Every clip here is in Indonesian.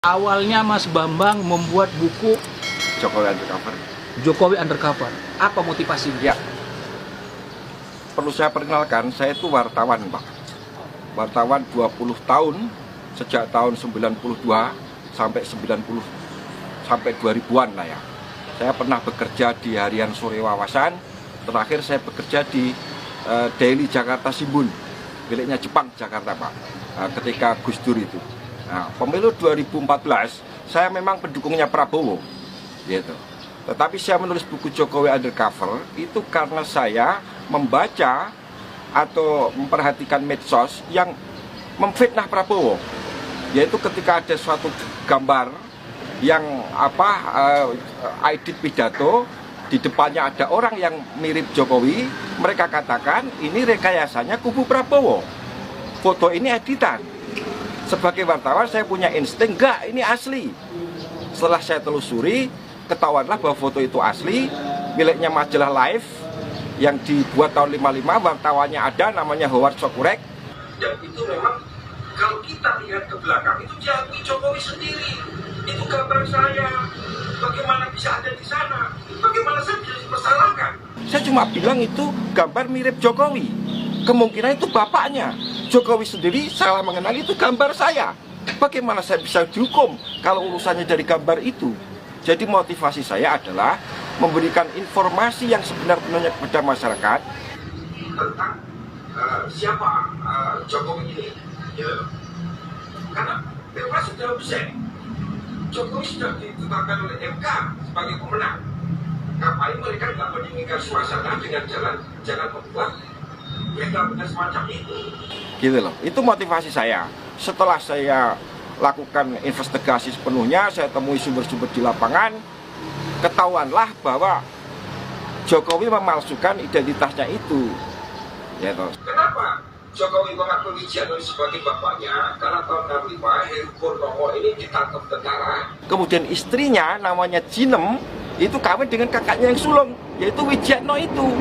Awalnya Mas Bambang membuat buku Jokowi Undercover. Jokowi Undercover. Apa motivasinya? Ya, perlu saya perkenalkan, saya itu wartawan, Pak. Wartawan 20 tahun, sejak tahun 92 sampai 2000-an lah ya. Saya pernah bekerja di Harian Sore Wawasan. Terakhir saya bekerja di Daily Jakarta Shimbun, miliknya Jepang Jakarta, Pak. Ketika Gus Dur itu. Nah, pemilu 2014 saya memang pendukungnya Prabowo, gitu. Tetapi saya menulis buku Jokowi Undercover itu karena saya membaca atau memperhatikan medsos yang memfitnah Prabowo, yaitu ketika ada suatu gambar yang edit pidato, di depannya ada orang yang mirip Jokowi, mereka katakan ini rekayasanya kubu Prabowo, foto ini editan. Sebagai wartawan saya punya insting, enggak, ini asli. Setelah saya telusuri, ketahuanlah bahwa foto itu asli, miliknya majalah Life yang dibuat tahun 55, wartawannya ada, namanya Howard Sokurek. Dan itu memang kalau kita lihat ke belakang, itu diakui Jokowi sendiri. Itu gambar saya. Bagaimana bisa ada di sana? Bagaimana saya bisa dipersalahkan? Saya cuma bilang itu gambar mirip Jokowi. Kemungkinan itu bapaknya. Jokowi sendiri salah mengenal itu gambar saya. Bagaimana saya bisa dihukum kalau urusannya dari gambar itu? Jadi motivasi saya adalah memberikan informasi yang sebenar-benarnya kepada masyarakat tentang siapa Jokowi ini. Ya. Karena Pilpres sudah usai. Jokowi sudah ditetapkan oleh MK sebagai pemenang. Ngapain mereka tidak mendinginkan suasana dengan jalan membuat berita-berita semacam itu? Gitu loh, itu motivasi saya. Setelah saya lakukan investigasi sepenuhnya, saya temui sumber-sumber di lapangan, ketahuanlah bahwa Jokowi memalsukan identitasnya itu. Ya toh. Kenapa Jokowi mengakui Wijiano sebagai bapaknya? Karena tahun 65 Heru Purnomo ini ditangkap tentara. Kemudian istrinya namanya Jinem itu kawin dengan kakaknya yang sulung, yaitu Wijiano itu.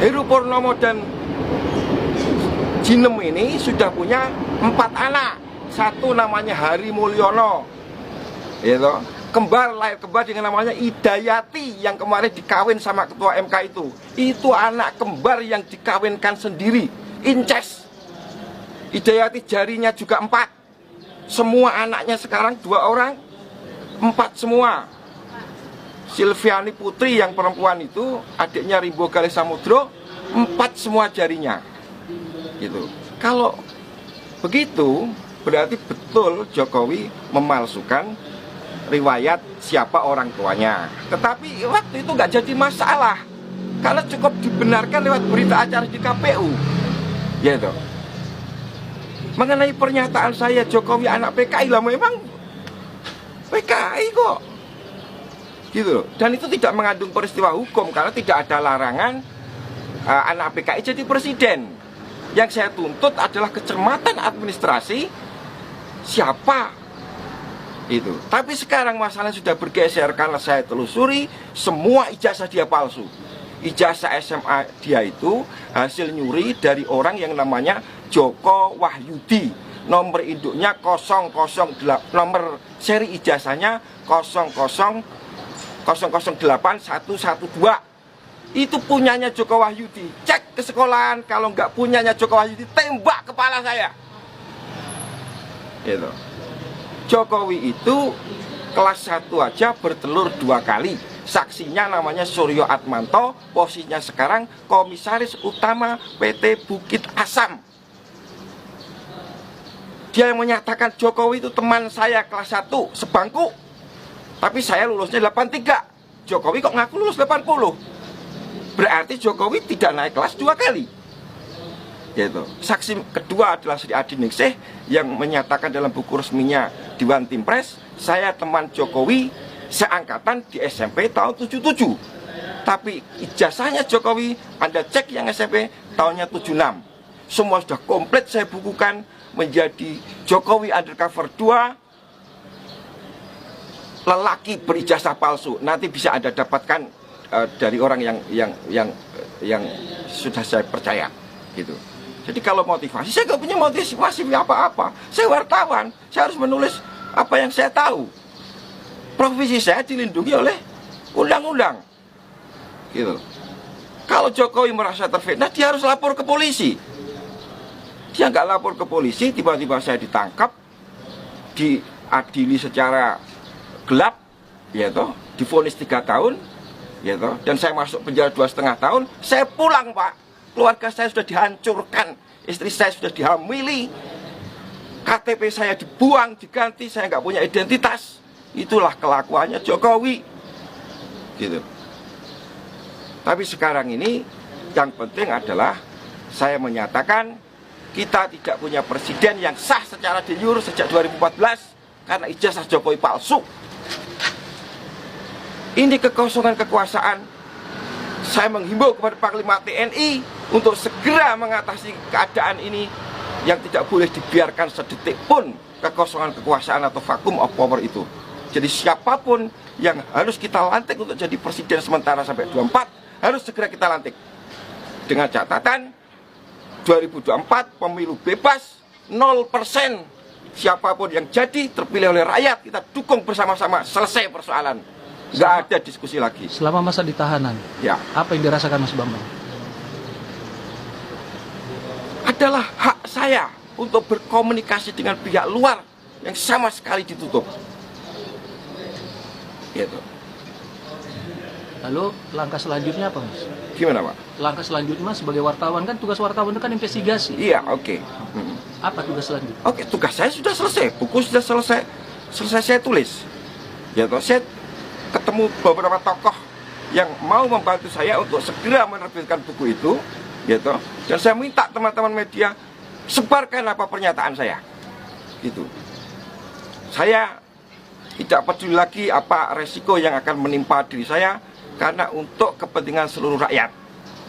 Heru Purnomo dan Jinem ini sudah punya 4 anak. Satu namanya Hari Mulyono, gitu. Lahir kembar dengan namanya Idayati yang kemarin dikawin sama ketua MK itu. Itu anak kembar yang dikawinkan sendiri, incest. Idayati jarinya juga 4. Semua anaknya sekarang 2 orang, 4 semua. Silviani Putri yang perempuan itu, adiknya Rimbo Galih Samudro, 4 semua jarinya. Gitu. Kalau begitu berarti betul Jokowi memalsukan riwayat siapa orang tuanya. Tetapi waktu itu nggak jadi masalah karena cukup dibenarkan lewat berita acara di KPU. Gitu. Mengenai pernyataan saya Jokowi anak PKI, lah memang PKI kok. Gitu. Dan itu tidak mengandung peristiwa hukum karena tidak ada larangan anak PKI jadi presiden. Yang saya tuntut adalah kecermatan administrasi siapa itu. Tapi sekarang masalah sudah bergeser karena saya telusuri semua ijazah dia palsu. Ijazah SMA dia itu hasil nyuri dari orang yang namanya Joko Wahyudi. Nomor induknya 008, nomor seri ijazahnya 0081112. Itu punyanya Joko Wahyudi. Cek ke sekolahan, kalau nggak punyanya Joko Wahyudi, tembak kepala saya. Gitu. Jokowi itu kelas 1 aja bertelur 2 kali. Saksinya namanya Suryo Atmanto, posisinya sekarang komisaris utama PT Bukit Asam. Dia yang menyatakan Jokowi itu teman saya kelas 1 sebangku. Tapi saya lulusnya 83. Jokowi kok ngaku lulus 80. Berarti Jokowi tidak naik kelas 2 kali. Gitu. Saksi kedua adalah Sri Adi Ningsih yang menyatakan dalam buku resminya Dewan Timpres, saya teman Jokowi seangkatan di SMP tahun 77. Tapi ijazahnya Jokowi, Anda cek yang SMP tahunnya 76. Semua sudah komplit saya bukukan menjadi Jokowi Undercover 2, lelaki berijazah palsu. Nanti bisa Anda dapatkan dari orang yang sudah saya percaya, gitu. Jadi kalau motivasi, saya nggak punya motivasi apa-apa. Saya wartawan, saya harus menulis apa yang saya tahu. Profesi saya dilindungi oleh undang-undang. Gitu. Kalau Jokowi merasa terfitnah, dia harus lapor ke polisi. Dia nggak lapor ke polisi, tiba-tiba saya ditangkap, diadili secara gelap, ya toh, divonis 3 tahun, ya toh, dan saya masuk penjara 2,5 tahun. Saya pulang, Pak. Keluarga saya sudah dihancurkan, istri saya sudah dihamili, KTP saya dibuang, diganti, saya nggak punya identitas. Itulah kelakuannya Jokowi, gitu. Tapi sekarang ini yang penting adalah saya menyatakan kita tidak punya presiden yang sah secara de jure sejak 2014 karena ijazah Jokowi palsu. Ini kekosongan kekuasaan. Saya menghimbau kepada Panglima TNI untuk segera mengatasi keadaan ini yang tidak boleh dibiarkan sedetik pun kekosongan kekuasaan atau vacuum of power itu. Jadi siapapun yang harus kita lantik untuk jadi presiden sementara sampai 24 harus segera kita lantik. Dengan catatan 2024 pemilu bebas 0%. Siapapun yang jadi terpilih oleh rakyat kita dukung bersama-sama, selesai persoalan. Nggak ada diskusi lagi. Selama masa di tahanan, Ya, apa yang dirasakan Mas Bambang? adalah hak saya untuk berkomunikasi dengan pihak luar yang sama sekali ditutup. Gitu. Lalu langkah selanjutnya apa, Mas? Gimana, Pak? Langkah selanjutnya, Mas, sebagai wartawan kan tugas wartawan itu kan investigasi. Iya, oke. Apa tugas selanjutnya? Oke, tugas saya sudah selesai, buku sudah selesai saya tulis. Ya toh, saya ketemu beberapa tokoh yang mau membantu saya untuk segera menerbitkan buku itu, ya toh. Dan saya minta teman-teman media sebarkan apa pernyataan saya. Gitu. Saya tidak peduli lagi apa resiko yang akan menimpa diri saya karena untuk kepentingan seluruh rakyat.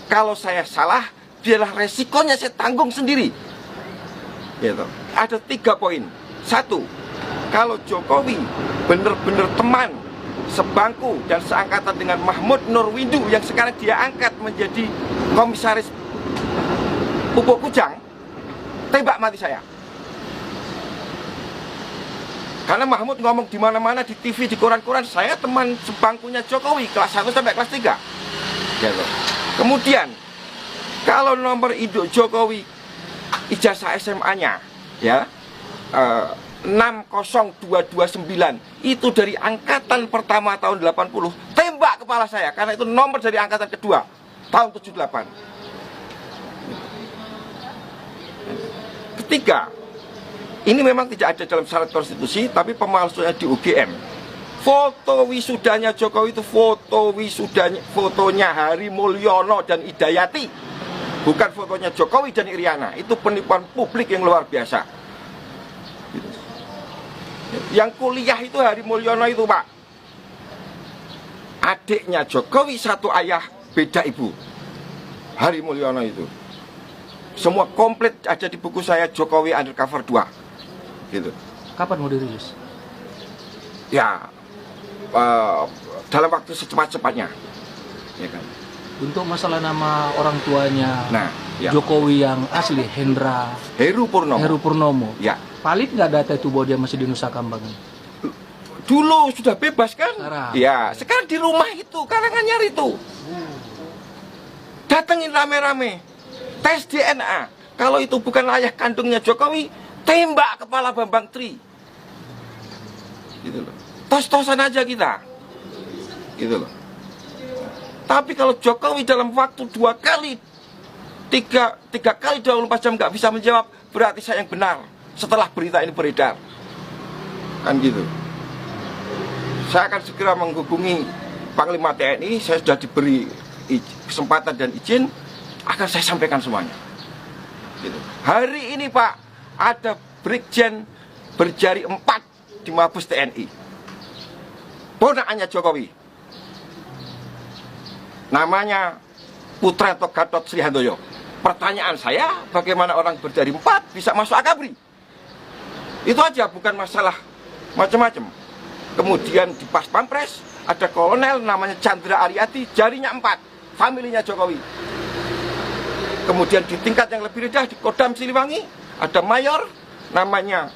Kalau saya salah, biarlah resikonya saya tanggung sendiri. Gitu. Ada 3 poin. 1, kalau Jokowi benar-benar teman sebangku dan seangkatan dengan Mahmud Nurwindu yang sekarang dia angkat menjadi komisaris Pupuk Kujang, tembak mati saya. Karena Mahmud ngomong di mana-mana, di TV, di koran-koran, saya teman sebangkunya Jokowi kelas 1 sampai kelas 3. Gitu. Kemudian kalau nomor induk Jokowi ijazah SMA-nya ya 60229 itu dari angkatan pertama tahun 80, tembak kepala saya karena itu nomor dari angkatan kedua tahun 78. Ketiga, ini memang tidak ada dalam syarat konstitusi, tapi pemalsuannya di UGM. Foto wisudanya Jokowi itu fotonya Hari Mulyono dan Idayati, bukan fotonya Jokowi dan Iriana. Itu penipuan publik yang luar biasa. Yang kuliah itu Hari Mulyono itu, Pak, adiknya Jokowi, satu ayah beda ibu. Hari Mulyono itu semua komplit ada di buku saya Jokowi Undercover 2 gitu. Kapan mau dirilis? Ya dalam waktu secepat-cepatnya ya kan. Untuk masalah nama orang tuanya Ya. Jokowi yang asli, Heru Purnomo. Ya. Valid nggak data itu bahwa dia masih di Nusa Kambangan? Dulu sudah bebas kan? Sekarang. Ya, sekarang di rumah itu, Karanganyar itu. Datengin rame-rame. Tes DNA. Kalau itu bukan ayah kandungnya Jokowi, tembak kepala Bambang Tri. Gitu loh. Tos-tosan aja kita. Gitu loh. Tapi kalau Jokowi dalam waktu 2 kali, 3 kali 24 jam nggak bisa menjawab, berarti saya yang benar setelah berita ini beredar. Kan gitu. Saya akan segera menghubungi Panglima TNI, saya sudah diberi kesempatan dan izin, akan saya sampaikan semuanya. Gitu. Hari ini, Pak, ada Brigjen berjari 4 di Mabes TNI. Ponakannya Jokowi. Namanya Putranto Gatot Srihandoyo. Pertanyaan saya, bagaimana orang berjari 4 bisa masuk Akabri? Itu aja, bukan masalah macam-macam. Kemudian di Pas Pampres ada kolonel namanya Chandra Ariati, jarinya 4, familinya Jokowi. Kemudian di tingkat yang lebih rendah di Kodam Siliwangi ada mayor namanya